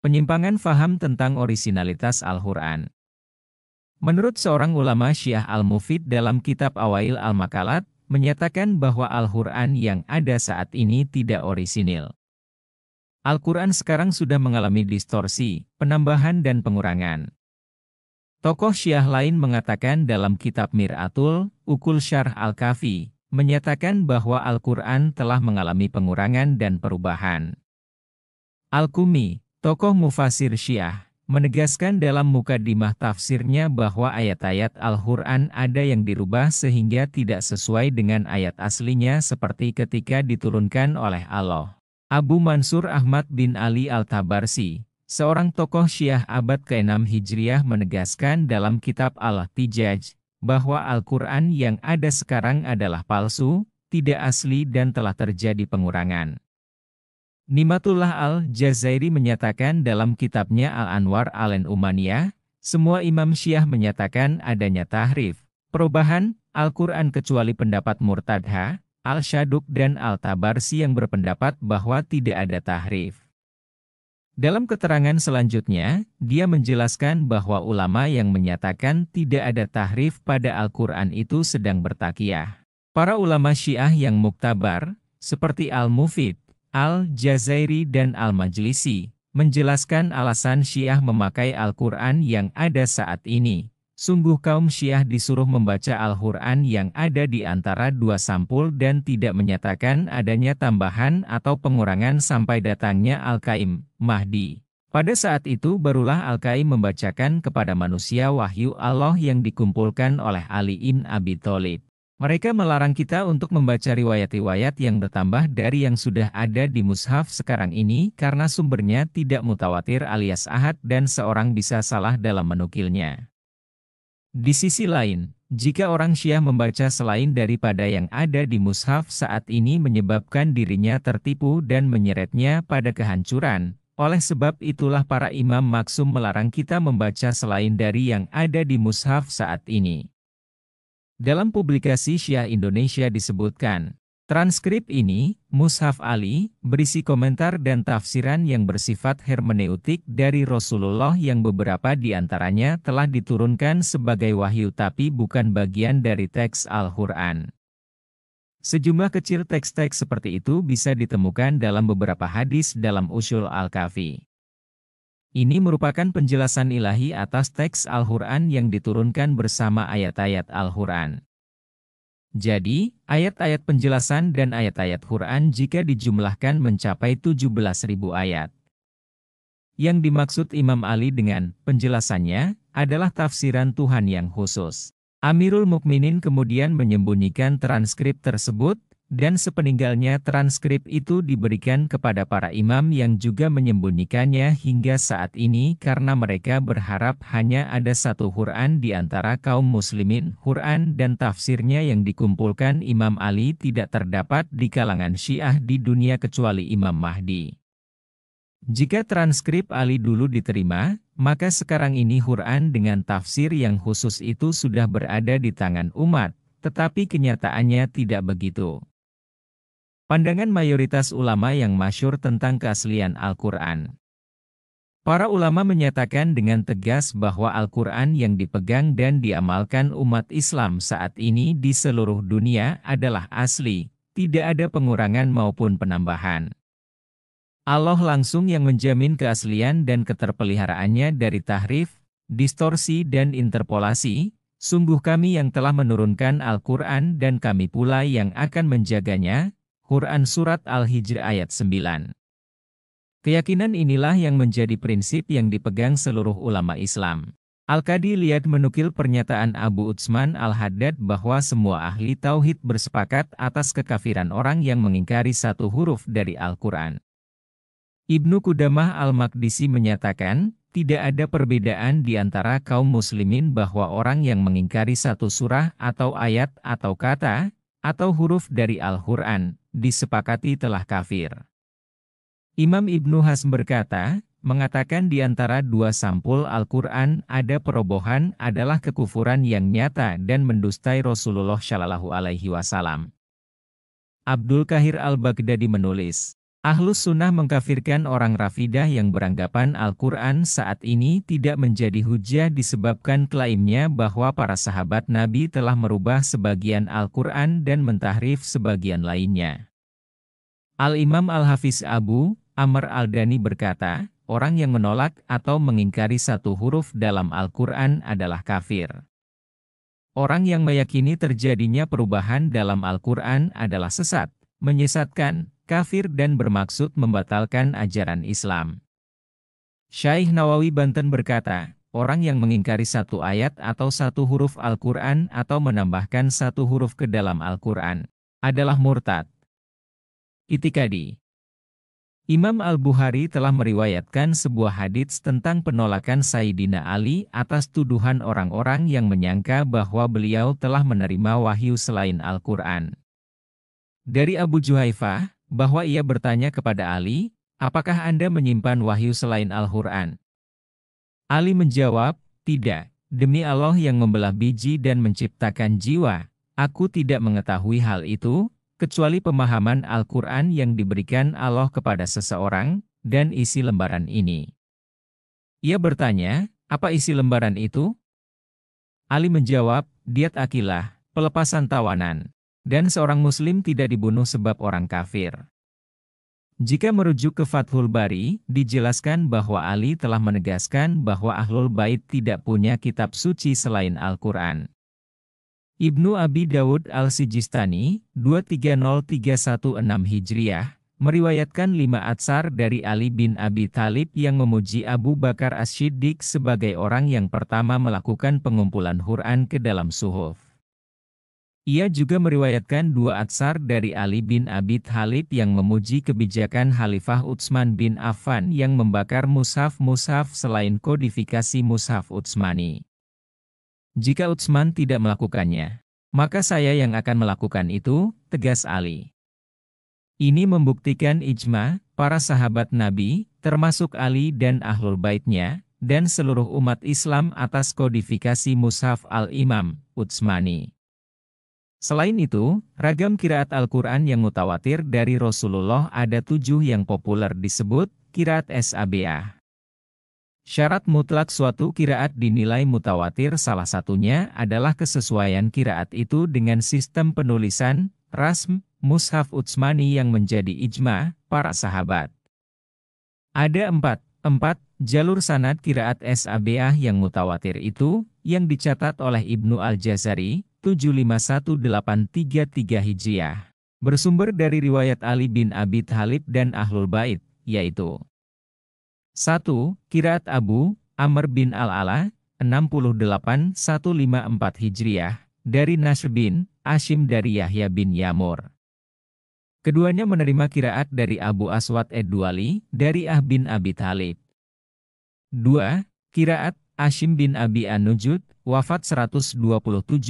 Penyimpangan faham tentang orisinalitas Al-Quran. Menurut seorang ulama Syiah Al-Mufid dalam kitab Awail Al-Makalat, menyatakan bahwa Al-Quran yang ada saat ini tidak orisinil. Al-Quran sekarang sudah mengalami distorsi, penambahan dan pengurangan. Tokoh Syiah lain mengatakan dalam kitab Mir'atul Ukul Syarh Al-Kafi, menyatakan bahwa Al-Quran telah mengalami pengurangan dan perubahan. Al-Qumi, tokoh mufasir Syiah, menegaskan dalam mukadimah tafsirnya bahwa ayat-ayat Al-Quran ada yang dirubah sehingga tidak sesuai dengan ayat aslinya seperti ketika diturunkan oleh Allah. Abu Mansur Ahmad bin Ali Al-Tabarsi, seorang tokoh Syiah abad ke-6 Hijriah menegaskan dalam kitab Al-Tijaj, bahwa Al-Quran yang ada sekarang adalah palsu, tidak asli dan telah terjadi pengurangan. Nimatullah Al-Jazairi menyatakan dalam kitabnya Al-Anwar Al-Umaniyah, semua imam Syiah menyatakan adanya tahrif, perubahan, Al-Quran kecuali pendapat Murtadha, Al-Syaduk dan Al-Tabarsi yang berpendapat bahwa tidak ada tahrif. Dalam keterangan selanjutnya, dia menjelaskan bahwa ulama yang menyatakan tidak ada tahrif pada Al-Quran itu sedang bertakiyah. Para ulama Syiah yang muktabar, seperti Al-Mufid, Al-Jazairi dan Al-Majlisi, menjelaskan alasan Syiah memakai Al-Quran yang ada saat ini. Sungguh kaum Syiah disuruh membaca Al-Quran yang ada di antara dua sampul dan tidak menyatakan adanya tambahan atau pengurangan sampai datangnya Al-Qaim, Mahdi. Pada saat itu barulah Al-Qaim membacakan kepada manusia wahyu Allah yang dikumpulkan oleh Ali bin Abi Thalib. Mereka melarang kita untuk membaca riwayat-riwayat yang bertambah dari yang sudah ada di mushaf sekarang ini karena sumbernya tidak mutawatir alias ahad dan seorang bisa salah dalam menukilnya. Di sisi lain, jika orang Syiah membaca selain daripada yang ada di mushaf saat ini menyebabkan dirinya tertipu dan menyeretnya pada kehancuran, oleh sebab itulah para imam maksum melarang kita membaca selain dari yang ada di mushaf saat ini. Dalam publikasi Syiah Indonesia disebutkan, transkrip ini, Mushaf Ali, berisi komentar dan tafsiran yang bersifat hermeneutik dari Rasulullah yang beberapa di antaranya telah diturunkan sebagai wahyu tapi bukan bagian dari teks Al-Quran. Sejumlah kecil teks-teks seperti itu bisa ditemukan dalam beberapa hadis dalam Ushul Al-Kafi. Ini merupakan penjelasan ilahi atas teks Al-Quran yang diturunkan bersama ayat-ayat Al-Quran. Jadi, ayat-ayat penjelasan dan ayat-ayat Quran jika dijumlahkan mencapai 17.000 ayat. Yang dimaksud Imam Ali dengan penjelasannya adalah tafsiran Tuhan yang khusus. Amirul Mukminin kemudian menyembunyikan transkrip tersebut, dan sepeninggalnya transkrip itu diberikan kepada para imam yang juga menyembunyikannya hingga saat ini karena mereka berharap hanya ada satu Quran di antara kaum muslimin. Quran dan tafsirnya yang dikumpulkan Imam Ali tidak terdapat di kalangan Syiah di dunia kecuali Imam Mahdi. Jika transkrip Ali dulu diterima, maka sekarang ini Quran dengan tafsir yang khusus itu sudah berada di tangan umat, tetapi kenyataannya tidak begitu. Pandangan mayoritas ulama yang masyhur tentang keaslian Al-Quran. Para ulama menyatakan dengan tegas bahwa Al-Quran yang dipegang dan diamalkan umat Islam saat ini di seluruh dunia adalah asli, tidak ada pengurangan maupun penambahan. Allah langsung yang menjamin keaslian dan keterpeliharaannya dari tahrif, distorsi dan interpolasi. Sungguh kami yang telah menurunkan Al-Quran dan kami pula yang akan menjaganya. Quran Surat Al-Hijr ayat 9. Keyakinan inilah yang menjadi prinsip yang dipegang seluruh ulama Islam. Al-Qadi Liyad menukil pernyataan Abu Utsman Al-Haddad bahwa semua ahli tauhid bersepakat atas kekafiran orang yang mengingkari satu huruf dari Al-Quran. Ibnu Qudamah Al-Maqdisi menyatakan, tidak ada perbedaan di antara kaum muslimin bahwa orang yang mengingkari satu surah atau ayat atau kata, atau huruf dari Al-Quran, disepakati telah kafir. Imam Ibnu Hazm berkata, mengatakan di antara dua sampul Al-Quran ada perobohan adalah kekufuran yang nyata dan mendustai Rasulullah Shallallahu Alaihi Wasallam. Abdul Qahir Al-Baghdadi menulis, Ahlus Sunnah mengkafirkan orang Rafidah yang beranggapan Al-Quran saat ini tidak menjadi hujjah disebabkan klaimnya bahwa para sahabat Nabi telah merubah sebagian Al-Quran dan mentahrif sebagian lainnya. Al-Imam Al-Hafiz Abu Amr Al-Dani berkata, orang yang menolak atau mengingkari satu huruf dalam Al-Quran adalah kafir. Orang yang meyakini terjadinya perubahan dalam Al-Quran adalah sesat, menyesatkan, kafir dan bermaksud membatalkan ajaran Islam. Syekh Nawawi Banten berkata, orang yang mengingkari satu ayat atau satu huruf Al-Quran atau menambahkan satu huruf ke dalam Al-Quran adalah murtad. Itikadi. Imam Al-Bukhari telah meriwayatkan sebuah hadits tentang penolakan Sayyidina Ali atas tuduhan orang-orang yang menyangka bahwa beliau telah menerima wahyu selain Al-Quran. Dari Abu Juhaifah, bahwa ia bertanya kepada Ali, apakah Anda menyimpan wahyu selain Al-Quran? Ali menjawab, tidak, demi Allah yang membelah biji dan menciptakan jiwa, aku tidak mengetahui hal itu, kecuali pemahaman Al-Quran yang diberikan Allah kepada seseorang, dan isi lembaran ini. Ia bertanya, apa isi lembaran itu? Ali menjawab, diat akilah, pelepasan tawanan. Dan seorang muslim tidak dibunuh sebab orang kafir. Jika merujuk ke Fathul Bari, dijelaskan bahwa Ali telah menegaskan bahwa Ahlul Bait tidak punya kitab suci selain Al-Quran. Ibnu Abi Dawud Al-Sijistani, 230316 Hijriah, meriwayatkan 5 atsar dari Ali bin Abi Thalib yang memuji Abu Bakar As-Siddiq sebagai orang yang pertama melakukan pengumpulan Quran ke dalam suhuf. Ia juga meriwayatkan 2 atsar dari Ali bin Abi Thalib yang memuji kebijakan Khalifah Utsman bin Affan yang membakar mushaf-mushaf selain kodifikasi mushaf Utsmani. Jika Utsman tidak melakukannya, maka saya yang akan melakukan itu, tegas Ali. Ini membuktikan ijma, para sahabat Nabi, termasuk Ali dan Ahlul Baitnya, dan seluruh umat Islam atas kodifikasi mushaf Al-Imam Utsmani. Selain itu, ragam qiraat Al-Quran yang mutawatir dari Rasulullah ada 7 yang populer disebut qiraat Sab'ah. Syarat mutlak suatu qiraat dinilai mutawatir salah satunya adalah kesesuaian qiraat itu dengan sistem penulisan, rasm, mushaf Utsmani yang menjadi ijma, para sahabat. Ada 4 jalur sanad qiraat Sab'ah yang mutawatir itu, yang dicatat oleh Ibnu Al-Jazari, 751833 Hijriah. Bersumber dari riwayat Ali bin Abi Thalib dan Ahlul Bait, yaitu 1. Qiraat Abu Amr bin Al-Ala, 68154 Hijriah, dari Nasr bin Ashim dari Yahya bin Yamur. Keduanya menerima qiraat dari Abu Aswad Ad-Duali, dari bin Abi Thalib. 2. Qiraat Ashim bin Abi An-Nujud, wafat 127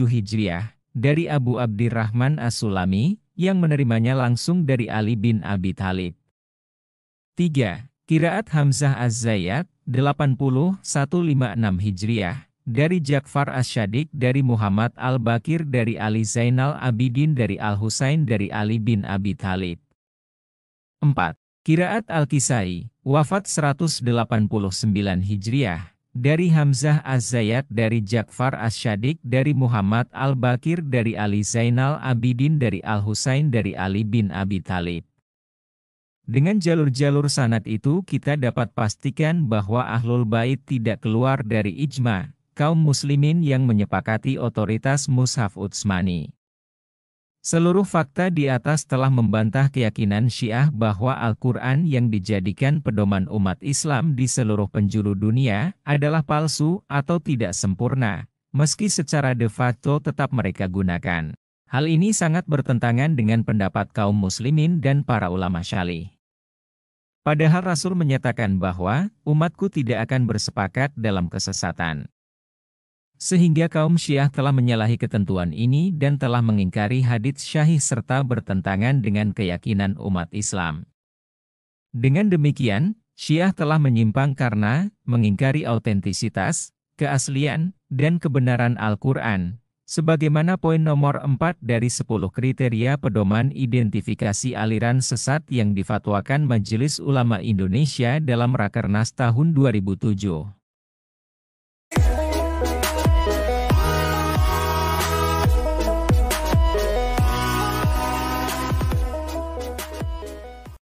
Hijriah, dari Abu Abdirrahman As-Sulami, yang menerimanya langsung dari Ali bin Abi Thalib. 3. Qiraat Hamzah Az-Zayyat, 80156 Hijriah, dari Ja'far As-Syadiq dari Muhammad Al-Bakir dari Ali Zainal Abidin dari Al-Husain dari Ali bin Abi Thalib. 4. Qiraat Al-Kisai, wafat 189 Hijriah, dari Hamzah Az-Zayyat dari Ja'far As-Syadiq dari Muhammad Al-Bakir dari Ali Zainal Abidin dari Al-Husain dari Ali bin Abi Thalib. Dengan jalur-jalur sanad itu kita dapat pastikan bahwa Ahlul Bait tidak keluar dari ijma, kaum muslimin yang menyepakati otoritas mushaf Utsmani. Seluruh fakta di atas telah membantah keyakinan Syiah bahwa Al-Quran yang dijadikan pedoman umat Islam di seluruh penjuru dunia adalah palsu atau tidak sempurna, meski secara de facto tetap mereka gunakan. Hal ini sangat bertentangan dengan pendapat kaum muslimin dan para ulama syalih. Padahal Rasul menyatakan bahwa umatku tidak akan bersepakat dalam kesesatan. Sehingga kaum Syiah telah menyalahi ketentuan ini dan telah mengingkari hadits syahih serta bertentangan dengan keyakinan umat Islam. Dengan demikian, Syiah telah menyimpang karena mengingkari autentisitas, keaslian, dan kebenaran Al-Quran, Sebagaimana poin nomor 4 dari 10 kriteria pedoman identifikasi aliran sesat yang difatwakan Majelis Ulama Indonesia dalam Rakernas tahun 2007.